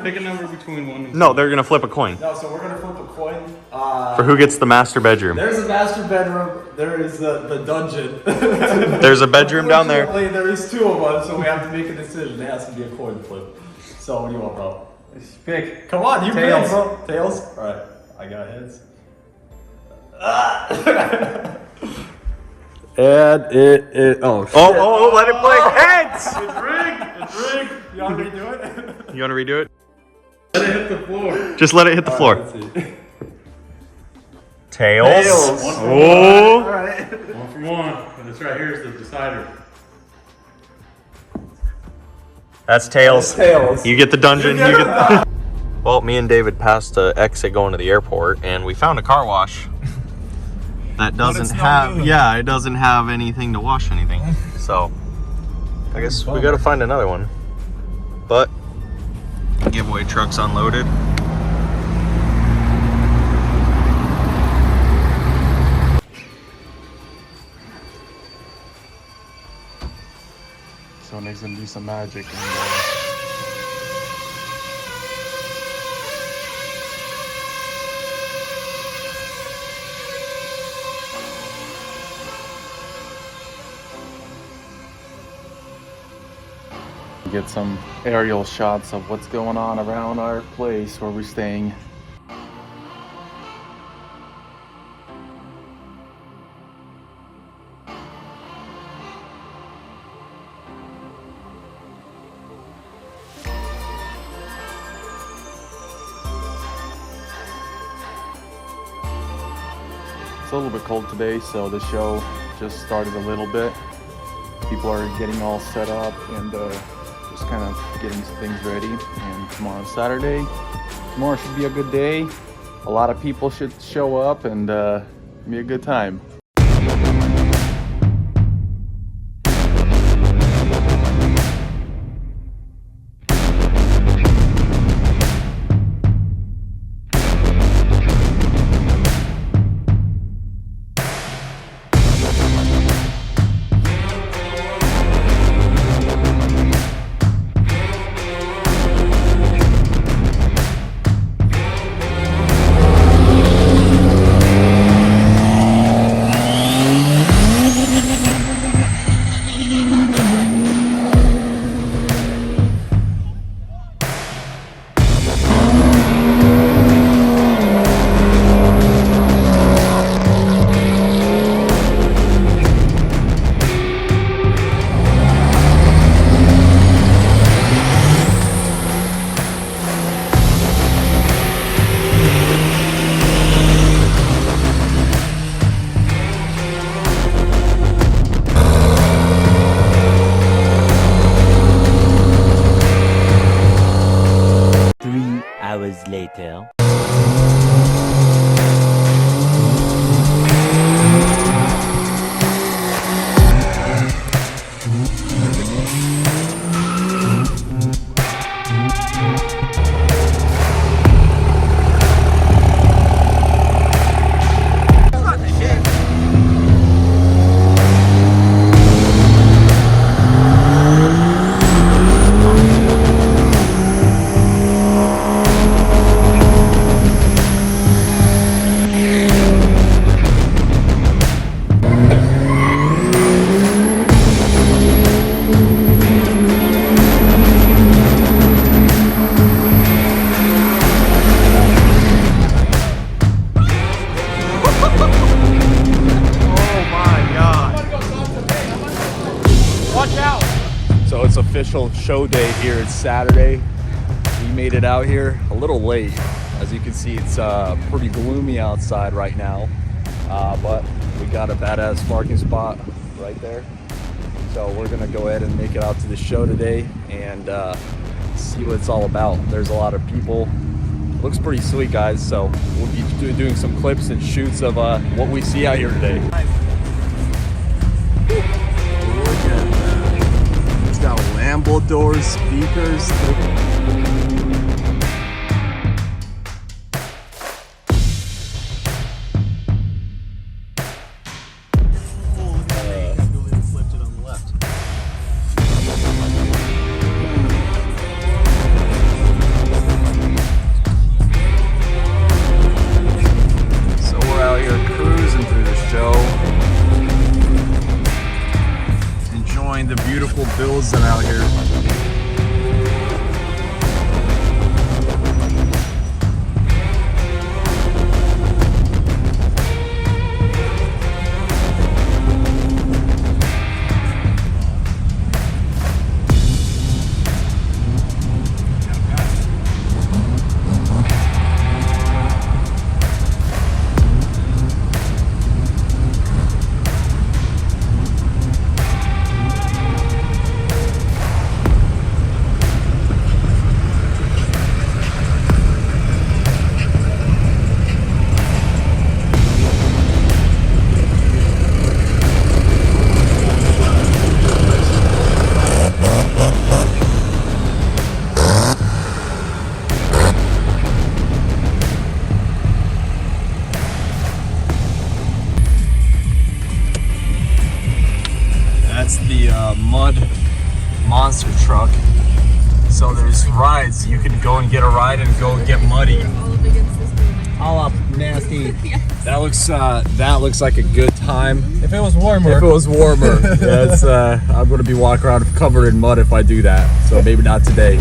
Pick a number between 1 and 2. No, they're gonna flip a coin. No, so we're gonna flip a coin. For who gets the master bedroom. There's a master bedroom. There is the dungeon. There's a bedroom down there. There is 2 of them, so we have to make a decision. It has to be a coin flip. So what do you want, bro? Just pick. Come on, you Tails. pick, bro. Tails? Alright, I got heads. And it oh shit. Oh, let it play heads! It's rigged! It's rigged! You want to redo it? You wanna redo it? Let it hit the floor. Just let it hit the floor. Let's see. Tails. Tails. 1 for Oh. 1. Alright. 1 for 1. And this right here is the decider. That's tails. Tails. You get the dungeon. Well, me and David passed the exit going to the airport, and we found a car wash that doesn't have. Yeah, it doesn't have anything to wash anything. So I guess we got to find another one. But giveaway truck's unloaded. So Nick's gonna do some magic and get some aerial shots of what's going on around our place where we're staying. It's a little bit cold today, so the show just started a little bit. People are getting all set up and just kind of getting things ready. And tomorrow's Saturday. Tomorrow should be a good day. A lot of people should show up and be a good time. Later. So it's official show day here. It's Saturday. We made it out here a little late. As you can see, it's pretty gloomy outside right now. But we got a badass parking spot right there. So we're gonna go ahead and make it out to the show today and see what it's all about. There's a lot of people. Looks pretty sweet, guys. So we'll be doing some clips and shoots of what we see out here today. It's got Lambo doors, speakers. mud monster truck. So there's rides. You can go and get a ride and go get muddy. All up nasty. Yes. That looks like a good time. If it was warmer. If it was warmer. That's I'm gonna be walking around covered in mud if I do that. So maybe not today.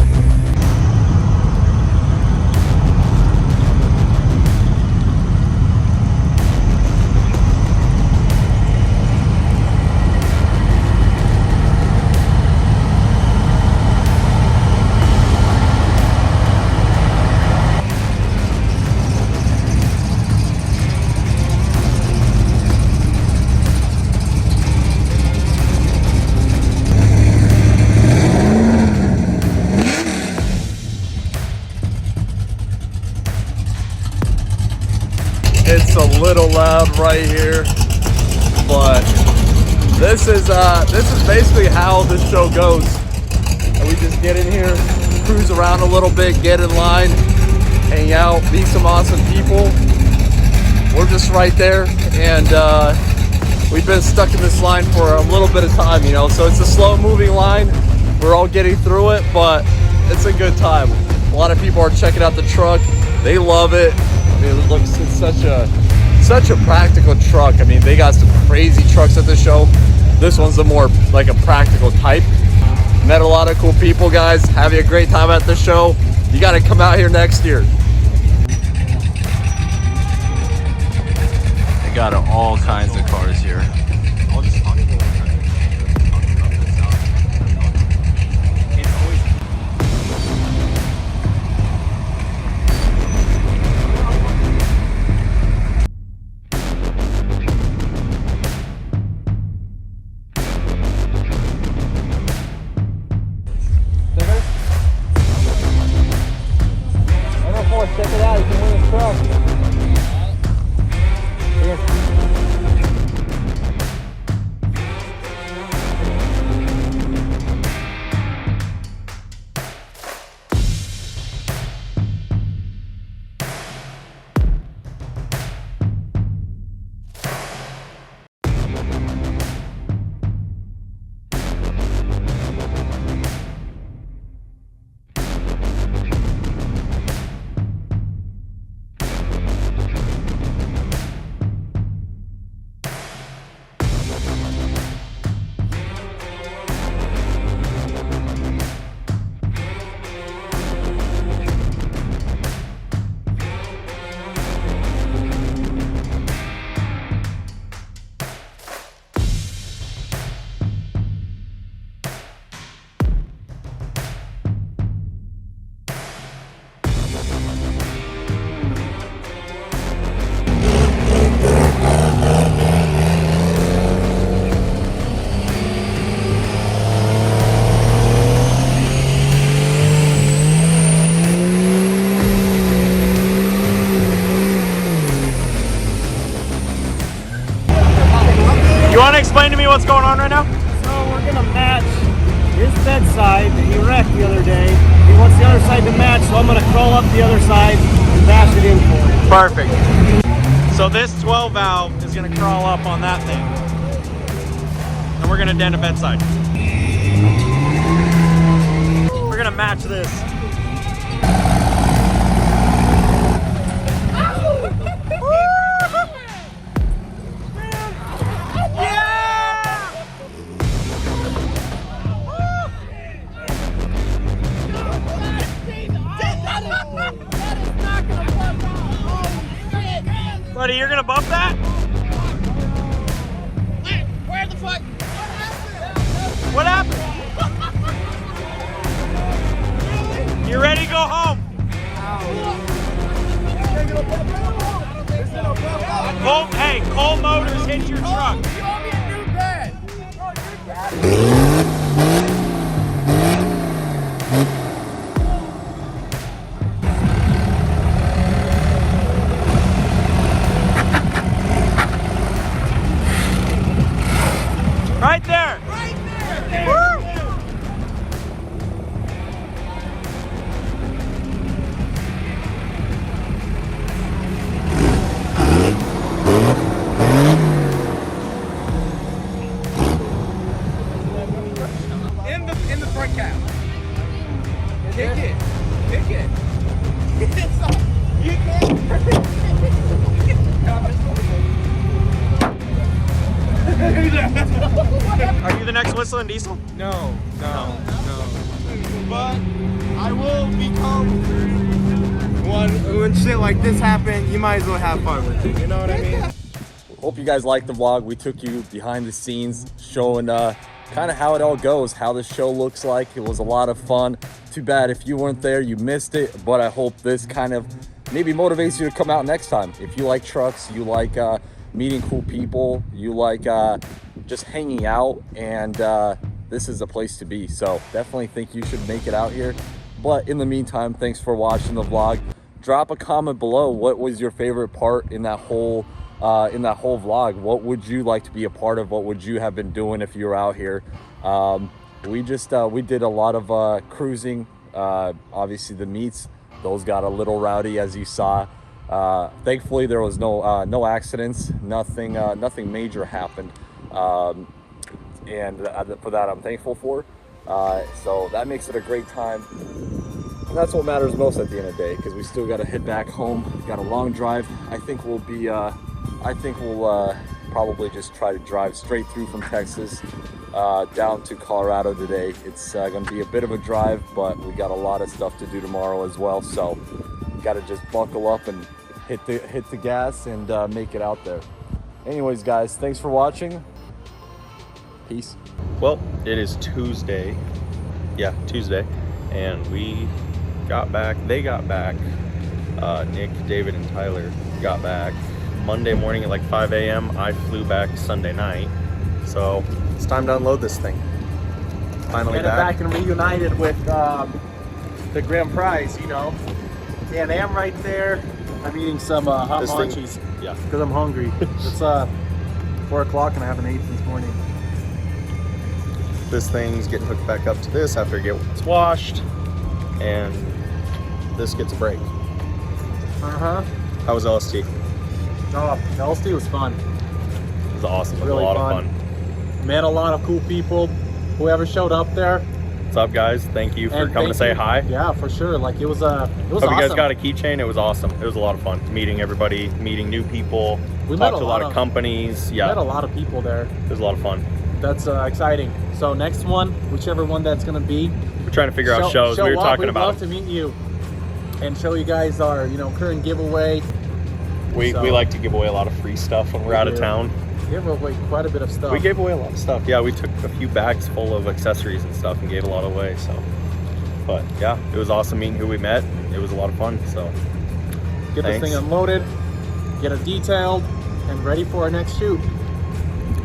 It's a little loud right here, but this is basically how this show goes. And we just get in here, cruise around a little bit, get in line, hang out, meet some awesome people. We're just right there, and we've been stuck in this line for a little bit of time, you know. So it's a slow-moving line. We're all getting through it, but it's a good time. A lot of people are checking out the truck. They love it. I mean, it looks, it's such a practical truck. I mean, they got some crazy trucks at the show. This one's a more like a practical type. Met a lot of cool people, guys. Having a great time at the show. You got to come out here next year. They got all kinds of cars here. Enrforce, check it out. You can win this truck. Here. You want to explain to me what's going on right now? So we're gonna match his bedside that he wrecked the other day. He wants the other side to match, so I'm gonna crawl up the other side and bash it in for him. Perfect. So this 12 valve is going to crawl up on that thing. And we're going to dent a bedside. We're going to match this. Buddy, you're gonna bump that? Where the fuck? What happened? You ready to go home? Cold motors hit your truck. You owe me a new bed. Right there. Right there. Woo! also in diesel? No. But I will become one when shit like this happen. You might as well have fun with it. You know what I mean? Hope you guys liked the vlog. We took you behind the scenes, showing kind of how it all goes, how the show looks like. It was a lot of fun. Too bad if you weren't there, you missed it. But I hope this kind of maybe motivates you to come out next time. If you like trucks, you like meeting cool people, you like just hanging out, and this is a place to be. So definitely think you should make it out here. But in the meantime, thanks for watching the vlog. Drop a comment below. What was your favorite part in that whole vlog? What would you like to be a part of? What would you have been doing if you were out here? We did a lot of cruising. Obviously the meets, those got a little rowdy, as you saw. Thankfully there was no accidents, nothing major happened, and for that I'm thankful for. So that makes it a great time, and that's what matters most at the end of the day, because we still got to head back home. Got a long drive. I think we'll probably just try to drive straight through from Texas down to Colorado today. It's going to be a bit of a drive, but we got a lot of stuff to do tomorrow as well. So got to just buckle up and hit the gas and make it out there. Anyways, guys, thanks for watching. Peace. Well, it is Tuesday. Yeah, Tuesday. And we got back. They got back. Nick, David, and Tyler got back Monday morning at like 5 a.m. I flew back Sunday night. So it's time to unload this thing. Finally back and reunited with the Grand Prize, you know. Can-Am right there. I'm eating some hot This munchies. thing- yeah. Because I'm hungry. It's 4 o'clock and I haven't eaten this morning. This thing's getting hooked back up to this after it gets washed, and this gets a break. Uh-huh. How was LST? Oh, LST was fun. It was awesome. It was Really a lot fun. of fun. Met a lot of cool people. Whoever showed up there. What's up, guys? Thank you for And coming to say hi. Yeah, for sure. Like it was Hope awesome. you guys got a keychain. It was awesome. It was a lot of fun. Meeting everybody, meeting new people, We met talked to a lot of companies. Yeah, Met a lot of people there. it was a lot of fun. That's exciting. So next one, whichever one that's gonna be, We're trying to figure out shows. We were talking We'd about love to meet you and show you guys our current giveaway. we So- like to give away a lot of free stuff when we're out of do. town. Give away quite a bit of stuff. We gave away a lot of stuff. Yeah, we took a few bags full of accessories and stuff and gave a lot away. So, but yeah, it was awesome meeting who we met. It was a lot of fun. So, Get this thanks. thing unloaded, get it detailed, and ready for our next shoot.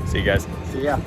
See you guys. See ya.